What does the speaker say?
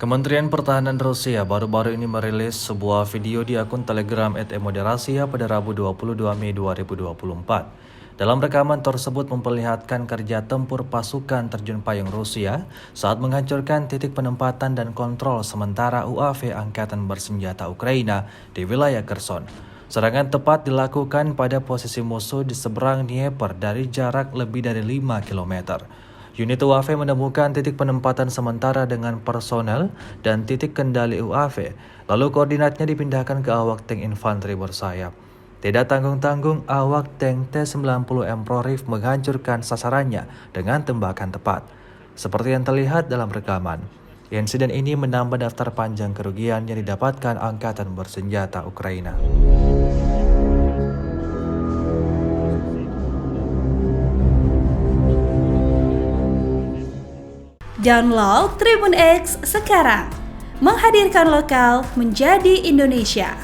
Kementerian Pertahanan Rusia baru-baru ini merilis sebuah video di akun Telegram @emoderasia pada Rabu 22 Mei 2024. Dalam rekaman tersebut memperlihatkan kerja tempur pasukan terjun payung Rusia saat menghancurkan titik penempatan dan kontrol sementara UAV Angkatan Bersenjata Ukraina di wilayah Kherson. Serangan tepat dilakukan pada posisi musuh di seberang Dnieper dari jarak lebih dari 5 km. Unit UAV menemukan titik penempatan sementara dengan personel dan titik kendali UAV, lalu koordinatnya dipindahkan ke awak tank infanteri bersayap. Tidak tanggung-tanggung, awak tank T-90M Prorif menghancurkan sasarannya dengan tembakan tepat. Seperti yang terlihat dalam rekaman, insiden ini menambah daftar panjang kerugian yang didapatkan Angkatan Bersenjata Ukraina. Download Tribun X sekarang, menghadirkan lokal menjadi Indonesia.